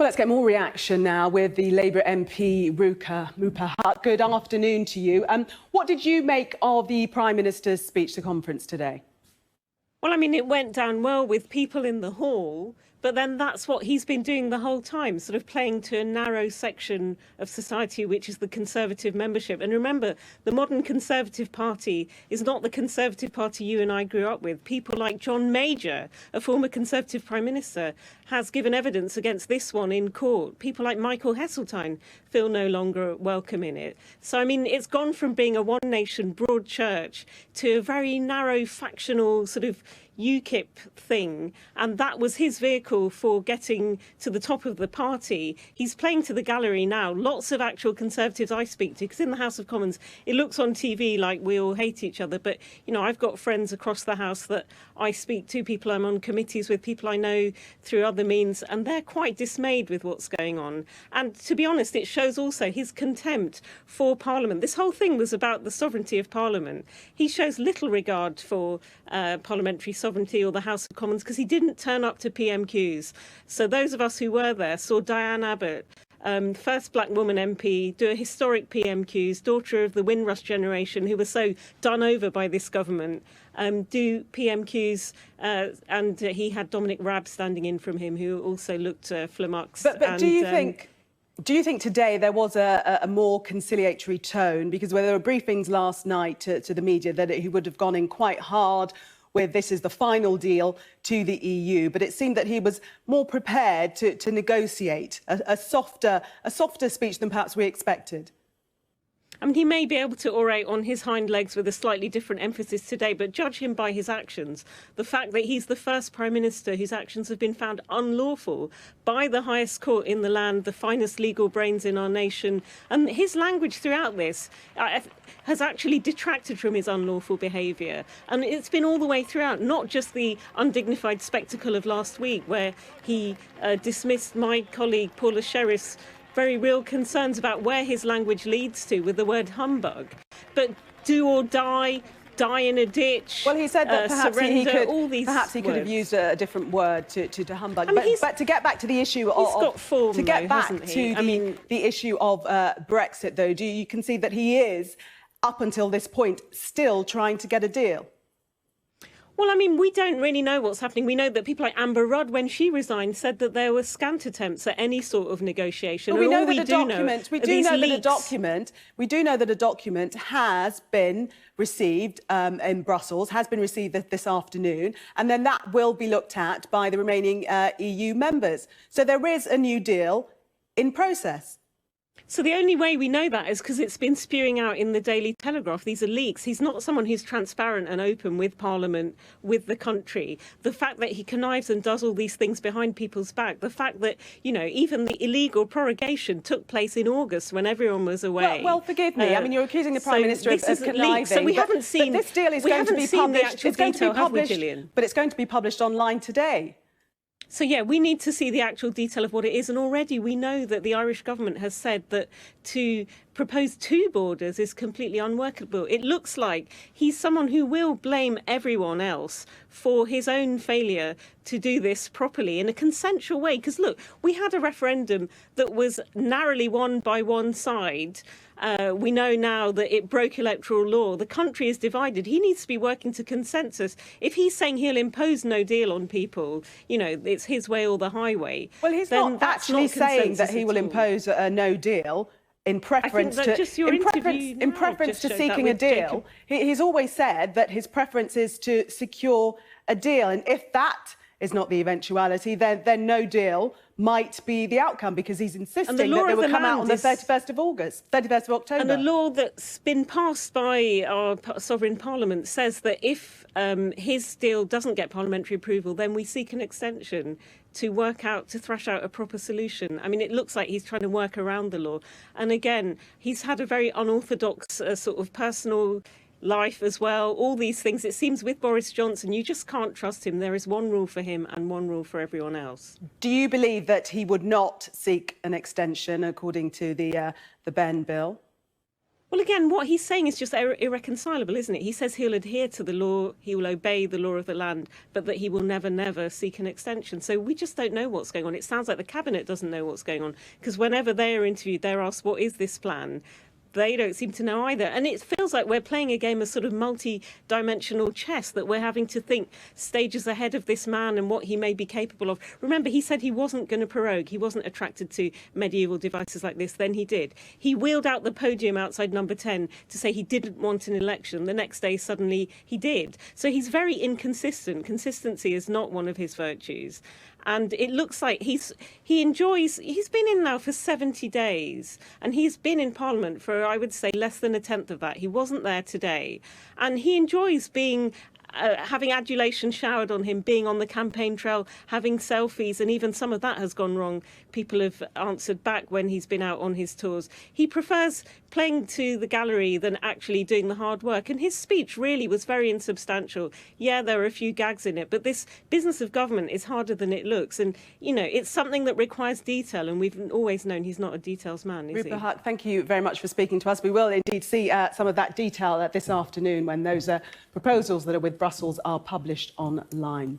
Let's get more reaction now with the Labour MP Rupa. Good afternoon to you. What did you make of the Prime Minister's speech to conference today? Well, I mean, it went down well with people in the hall, but then that's what he's been doing the whole time, sort of playing to a narrow section of society, which is the Conservative membership. And remember, the modern Conservative Party is not the Conservative Party you and I grew up with. People like John Major, a former Conservative Prime Minister, has given evidence against this one in court. People like Michael Heseltine feel no longer welcome in it. So, I mean, it's gone from being a one nation, broad church to a very narrow, factional sort of UKIP thing, and that was his vehicle for getting to the top of the party. He's playing to the gallery now. Lots of actual Conservatives I speak to, because in the House of Commons, it looks on TV like we all hate each other, but, you know, I've got friends across the House that I speak to, people I'm on committees with, people I know through other means, and they're quite dismayed with what's going on. And to be honest, it shows also his contempt for Parliament. This whole thing was about the sovereignty of Parliament. He shows little regard for parliamentary sovereignty or the House of Commons because he didn't turn up to PMQs. So those of us who were there saw Diane Abbott, first black woman MP, do a historic PMQs, daughter of the Windrush generation who was so done over by this government, do PMQs, and he had Dominic Raab standing in from him, who also looked flummoxed. But do you think today there was a more conciliatory tone? Because there were briefings last night to the media that he would have gone in quite hard with this is the final deal to the EU, but it seemed that he was more prepared to negotiate, a softer speech than perhaps we expected. I mean, he may be able to orate on his hind legs with a slightly different emphasis today, but judge him by his actions. The fact that he's the first Prime Minister whose actions have been found unlawful by the highest court in the land, the finest legal brains in our nation, and his language throughout this has actually detracted from his unlawful behaviour. And it's been all the way throughout, not just the undignified spectacle of last week where he dismissed my colleague Paula Sherriff's very real concerns about where his language leads to with the word humbug. But do or die in a ditch. Well, he said that perhaps he could have used a different word to humbug. I mean, but to get back to the issue of the issue of Brexit, though, do you concede that he is, up until this point, still trying to get a deal? Well, I mean, we don't really know what's happening. We know that people like Amber Rudd, when she resigned, said that there were scant attempts at any sort of negotiation. But we know that a document has been received in Brussels, has been received this afternoon, and then that will be looked at by the remaining EU members. So there is a new deal in process. So the only way we know that is because it's been spewing out in the Daily Telegraph. These are leaks. He's not someone who's transparent and open with Parliament, with the country. The fact that he connives and does all these things behind people's back, the fact that, you know, even the illegal prorogation took place in August when everyone was away. Well, forgive me. I mean, you're accusing the Prime Minister of conniving. So we haven't seen. But this deal is going to be published. It's going to be published, but it's going to be published online today. So, yeah, we need to see the actual detail of what it is. And already we know that the Irish government has said that to propose two borders is completely unworkable. It looks like he's someone who will blame everyone else for his own failure to do this properly in a consensual way. Because, look, we had a referendum that was narrowly won by one side. We know now that it broke electoral law. The country is divided. He needs to be working to consensus. If he's saying he'll impose no deal on people, you know, it's his way or the highway. Well, he's not actually saying that he will impose a no deal in preference to seeking a deal. He's always said that his preference is to secure a deal. And if that is not the eventuality, then no deal might be the outcome, because he's insisting that they will come out on the 31st of October. And the law that's been passed by our sovereign parliament says that if his deal doesn't get parliamentary approval, then we seek an extension to thrash out a proper solution. I mean, it looks like he's trying to work around the law. And again, he's had a very unorthodox sort of personal life as well, all these things. It seems with Boris Johnson, you just can't trust him. There is one rule for him and one rule for everyone else. Do you believe that he would not seek an extension according to the Benn bill? Well, again, what he's saying is just irreconcilable, isn't it? He says he'll adhere to the law, he will obey the law of the land, but that he will never, never seek an extension. So we just don't know what's going on. It sounds like the cabinet doesn't know what's going on, because whenever they are interviewed, they're asked, what is this plan? They don't seem to know either. And it feels like we're playing a game of sort of multi-dimensional chess, that we're having to think stages ahead of this man and what he may be capable of. Remember, he said he wasn't going to prorogue. He wasn't attracted to medieval devices like this. Then he did. He wheeled out the podium outside Number 10 to say he didn't want an election. The next day, suddenly, he did. So he's very inconsistent. Consistency is not one of his virtues. And it looks like he's been in now for 70 days, and he's been in Parliament for, I would say, less than a tenth of that. He wasn't there today. And he enjoys being having adulation showered on him, being on the campaign trail, having selfies, and even some of that has gone wrong. People have answered back when he's been out on his tours. He prefers playing to the gallery than actually doing the hard work. And his speech really was very insubstantial. Yeah, there are a few gags in it, but this business of government is harder than it looks. And, you know, it's something that requires detail, and we've always known he's not a details man, is he? Rupa Hutt, thank you very much for speaking to us. We will indeed see some of that detail this afternoon when those proposals that are with Brussels are published online.